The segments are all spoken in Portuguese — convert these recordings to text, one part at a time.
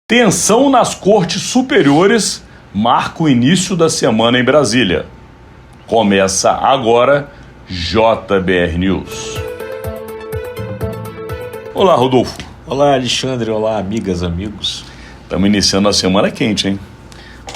Tensão nas cortes superiores marca o início da semana em Brasília. Começa agora JBR News. Olá, Rodolfo. Olá, Alexandre. Olá, amigas, amigos. Estamos iniciando a semana quente, hein?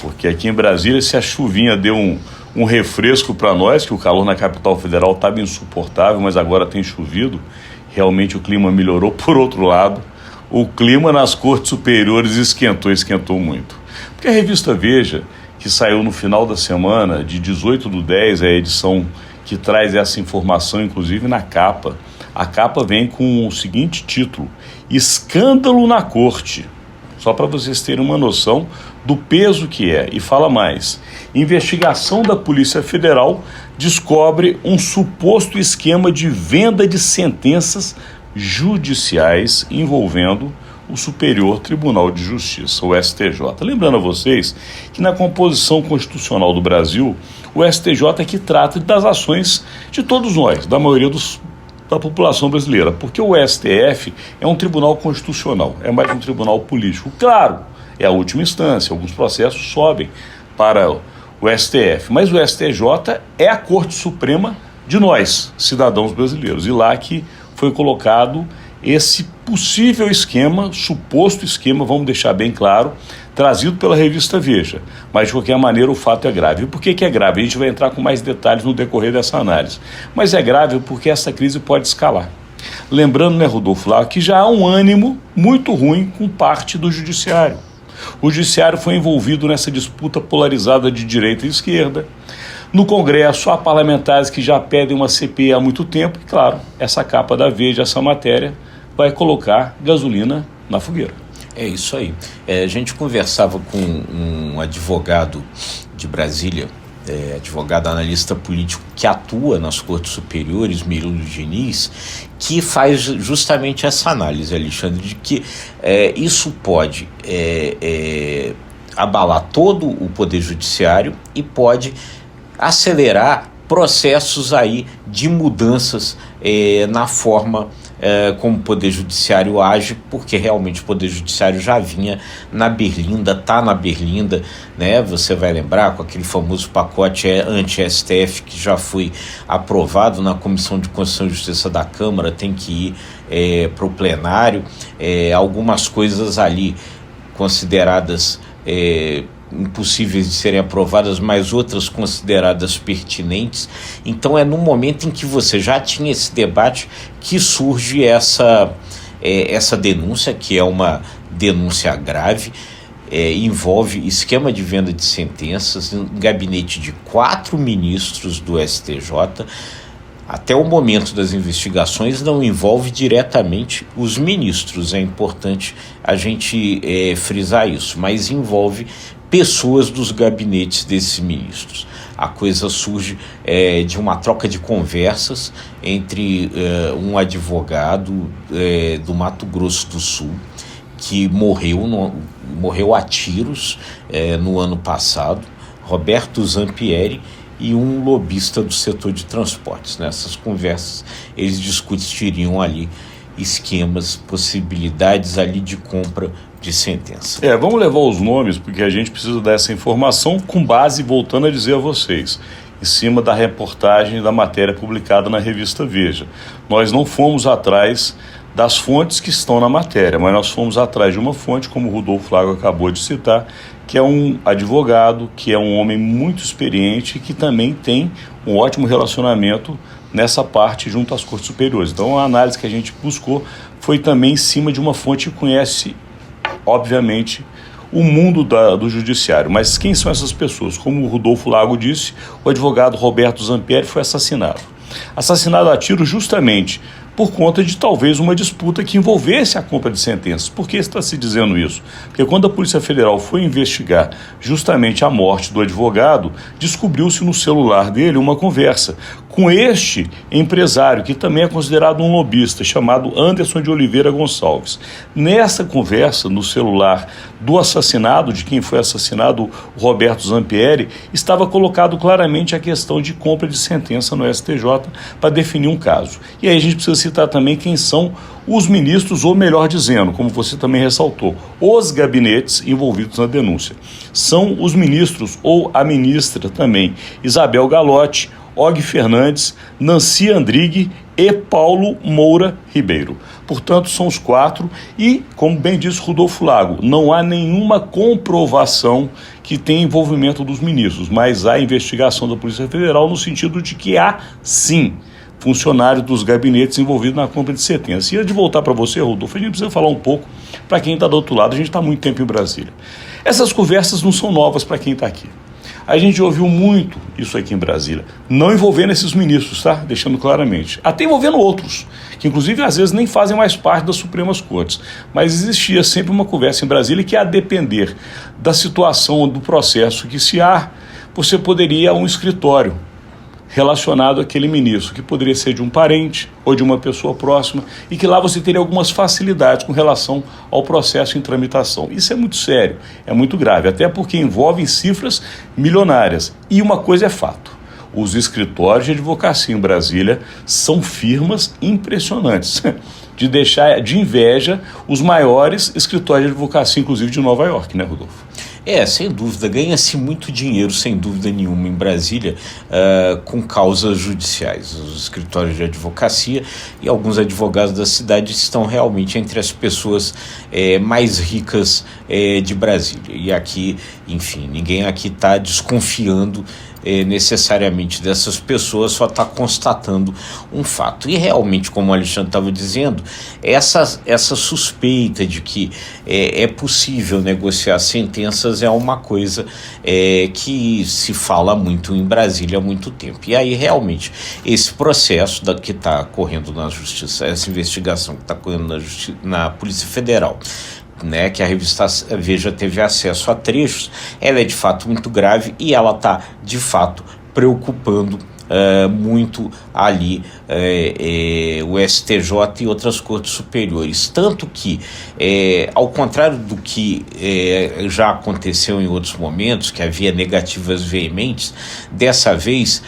Porque aqui em Brasília, se a chuvinha deu um refresco para nós, que o calor na capital federal estava insuportável, mas agora tem chovido, realmente o clima melhorou. Por outro lado, o clima nas cortes superiores esquentou muito. Porque a revista Veja, que saiu no final da semana, de 18/10, é a edição que traz essa informação, inclusive na capa. A capa vem com o seguinte título: Escândalo na Corte. Só para vocês terem uma noção do peso que é. E fala mais: investigação da Polícia Federal descobre um suposto esquema de venda de sentenças judiciais envolvendo o Superior Tribunal de Justiça, o STJ. Lembrando a vocês que na composição constitucional do Brasil, o STJ é que trata das ações de todos nós, da maioria da população brasileira, porque o STF é um tribunal constitucional, é mais um tribunal político. Claro, é a última instância, alguns processos sobem para o STF, mas o STJ é a Corte Suprema de nós, cidadãos brasileiros, e lá que foi colocado esse possível esquema, suposto esquema, vamos deixar bem claro, trazido pela revista Veja. Mas, de qualquer maneira, o fato é grave. E por que é grave? A gente vai entrar com mais detalhes no decorrer dessa análise. Mas é grave porque essa crise pode escalar. Lembrando, né, Rodolfo, lá que já há um ânimo muito ruim com parte do judiciário. O judiciário foi envolvido nessa disputa polarizada de direita e esquerda. No Congresso, há parlamentares que já pedem uma CPI há muito tempo e, claro, essa capa da Veja, essa matéria, vai colocar gasolina na fogueira. É isso aí. A gente conversava com um advogado de Brasília, advogado analista político que atua nas cortes superiores, Murilo Diniz, que faz justamente essa análise, Alexandre, de que isso pode abalar todo o poder judiciário e pode acelerar processos aí de mudanças na forma como o Poder Judiciário age, porque realmente o Poder Judiciário já vinha na berlinda, está na berlinda, né? Você vai lembrar com aquele famoso pacote anti-STF que já foi aprovado na Comissão de Constituição e Justiça da Câmara, tem que ir para o plenário, algumas coisas ali consideradas impossíveis de serem aprovadas, mas outras consideradas pertinentes. Então é no momento em que você já tinha esse debate que surge essa denúncia, que é uma denúncia grave, envolve esquema de venda de sentenças em gabinete de 4 ministros do STJ. Até o momento das investigações não envolve diretamente os ministros, é importante a gente frisar isso, mas envolve pessoas dos gabinetes desses ministros. A coisa surge de uma troca de conversas entre um advogado do Mato Grosso do Sul, que morreu a tiros no ano passado, Roberto Zampieri, e um lobista do setor de transportes. Nessas conversas, eles discutiriam ali esquemas, possibilidades ali de compra de sentença. Vamos levar os nomes, porque a gente precisa dessa informação com base, voltando a dizer a vocês, em cima da reportagem da matéria publicada na revista Veja. Nós não fomos atrás das fontes que estão na matéria, mas nós fomos atrás de uma fonte, como o Rodolfo Lago acabou de citar, que é um advogado, que é um homem muito experiente e que também tem um ótimo relacionamento nessa parte junto às cortes superiores. Então a análise que a gente buscou foi também em cima de uma fonte que conhece, obviamente, o mundo do judiciário. Mas quem são essas pessoas? Como o Rodolfo Lago disse, o advogado Roberto Zampieri foi assassinado. Assassinado a tiro justamente por conta de talvez uma disputa que envolvesse a compra de sentenças. Por que está se dizendo isso? Porque quando a Polícia Federal foi investigar justamente a morte do advogado, descobriu-se no celular dele uma conversa com este empresário, que também é considerado um lobista, chamado Anderson de Oliveira Gonçalves. Nessa conversa, no celular do assassinado, de quem foi assassinado, o Roberto Zampieri, estava colocado claramente a questão de compra de sentença no STJ para definir um caso. E aí a gente precisa citar também quem são os ministros, ou melhor dizendo, como você também ressaltou, os gabinetes envolvidos na denúncia. São os ministros, ou a ministra também, Isabel Galotti, Og Fernandes, Nancy Andrighi e Paulo Moura Ribeiro. Portanto, são os 4 e, como bem disse Rodolfo Lago, não há nenhuma comprovação que tenha envolvimento dos ministros, mas há investigação da Polícia Federal no sentido de que há, sim, funcionários dos gabinetes envolvidos na compra de sentença. E antes de voltar para você, Rodolfo, a gente precisa falar um pouco para quem está do outro lado. A gente está há muito tempo em Brasília. Essas conversas não são novas para quem está aqui. A gente ouviu muito isso aqui em Brasília, não envolvendo esses ministros, tá? Deixando claramente. Até envolvendo outros, que inclusive às vezes nem fazem mais parte das Supremas Cortes. Mas existia sempre uma conversa em Brasília que, a depender da situação do processo que se há, você poderia ir a um escritório relacionado àquele ministro, que poderia ser de um parente ou de uma pessoa próxima, e que lá você teria algumas facilidades com relação ao processo em tramitação. Isso é muito sério, é muito grave, até porque envolve cifras milionárias. E uma coisa é fato: os escritórios de advocacia em Brasília são firmas impressionantes, de deixar de inveja os maiores escritórios de advocacia, inclusive de Nova York, né, Rodolfo? Sem dúvida, ganha-se muito dinheiro, sem dúvida nenhuma, em Brasília, com causas judiciais. Os escritórios de advocacia e alguns advogados da cidade estão realmente entre as pessoas mais ricas de Brasília. E aqui, enfim, ninguém aqui está desconfiando necessariamente dessas pessoas, só está constatando um fato. E realmente, como o Alexandre estava dizendo, essa suspeita de que é possível negociar sentenças é uma coisa que se fala muito em Brasília há muito tempo. E aí, realmente, esse processo que está correndo na Justiça, essa investigação que está correndo na Polícia Federal, que a revista Veja teve acesso a trechos, ela é de fato muito grave e ela está de fato preocupando muito ali o STJ e outras cortes superiores, tanto que ao contrário do que já aconteceu em outros momentos, que havia negativas veementes, dessa vez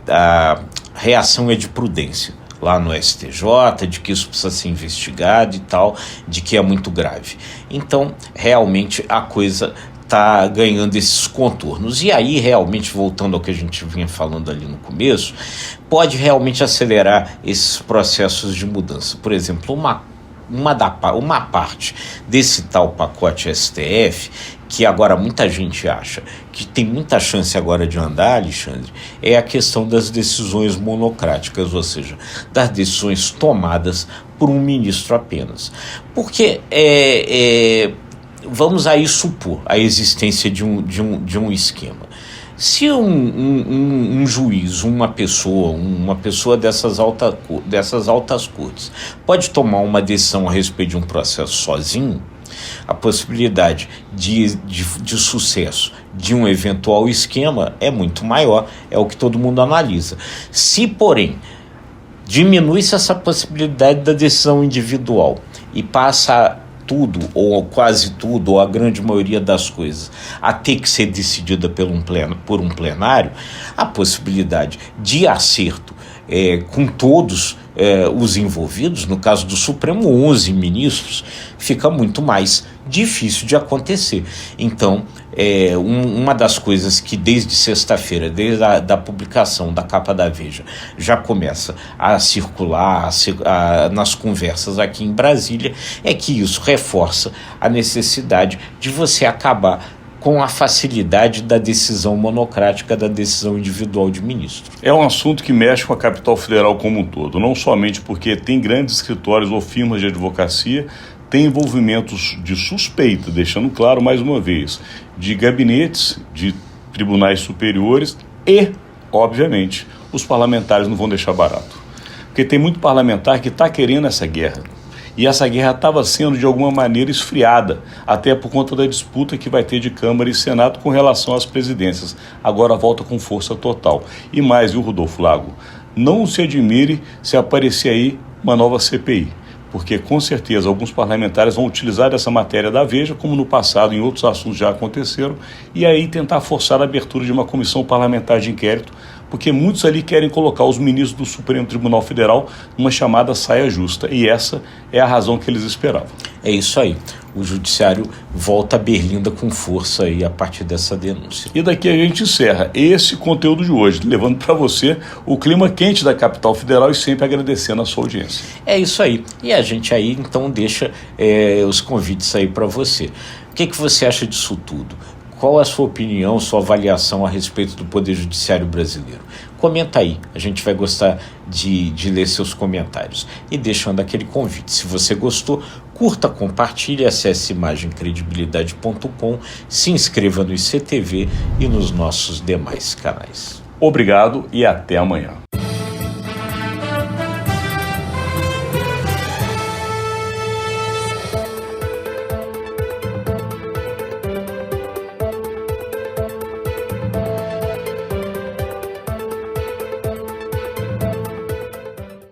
a reação é de prudência lá no STJ, de que isso precisa ser investigado e tal, de que é muito grave. Então, realmente, a coisa está ganhando esses contornos. E aí, realmente, voltando ao que a gente vinha falando ali no começo, pode realmente acelerar esses processos de mudança. Por exemplo, uma parte desse tal pacote STF, que agora muita gente acha que tem muita chance agora de andar, Alexandre, é a questão das decisões monocráticas, ou seja, das decisões tomadas por um ministro apenas. Porque vamos aí supor a existência de um esquema. Se um juiz, uma pessoa dessas altas cortes pode tomar uma decisão a respeito de um processo sozinho, a possibilidade de sucesso de um eventual esquema é muito maior, é o que todo mundo analisa. Se, porém, diminui-se essa possibilidade da decisão individual e passa tudo, ou quase tudo, ou a grande maioria das coisas, a ter que ser decidida por um plenário, a possibilidade de acerto com todos os envolvidos, no caso do Supremo, 11 ministros, fica muito mais difícil de acontecer. Então, uma das coisas que desde sexta-feira, desde a publicação da capa da Veja, já começa a circular nas conversas aqui em Brasília, é que isso reforça a necessidade de você acabar com a facilidade da decisão monocrática, da decisão individual de ministro. É um assunto que mexe com a capital federal como um todo, não somente porque tem grandes escritórios ou firmas de advocacia, tem envolvimentos de suspeita, deixando claro mais uma vez, de gabinetes, de tribunais superiores e, obviamente, os parlamentares não vão deixar barato. Porque tem muito parlamentar que está querendo essa guerra. E essa guerra estava sendo, de alguma maneira, esfriada, até por conta da disputa que vai ter de Câmara e Senado com relação às presidências. Agora volta com força total. E mais, viu, Rodolfo Lago? Não se admire se aparecer aí uma nova CPI, porque com certeza alguns parlamentares vão utilizar essa matéria da Veja, como no passado em outros assuntos já aconteceram, e aí tentar forçar a abertura de uma comissão parlamentar de inquérito, porque muitos ali querem colocar os ministros do Supremo Tribunal Federal numa chamada saia justa, e essa é a razão que eles esperavam. É isso aí. O judiciário volta a Berlinda com força aí a partir dessa denúncia. E daqui a gente encerra esse conteúdo de hoje, levando para você o clima quente da capital federal e sempre agradecendo a sua audiência. É isso aí. E a gente aí então deixa os convites aí para você. O que você acha disso tudo? Qual a sua opinião, sua avaliação a respeito do Poder Judiciário brasileiro? Comenta aí, a gente vai gostar de ler seus comentários. E deixando aquele convite, se você gostou, curta, compartilhe, acesse imagemcredibilidade.com, se inscreva no ICTV e nos nossos demais canais. Obrigado e até amanhã.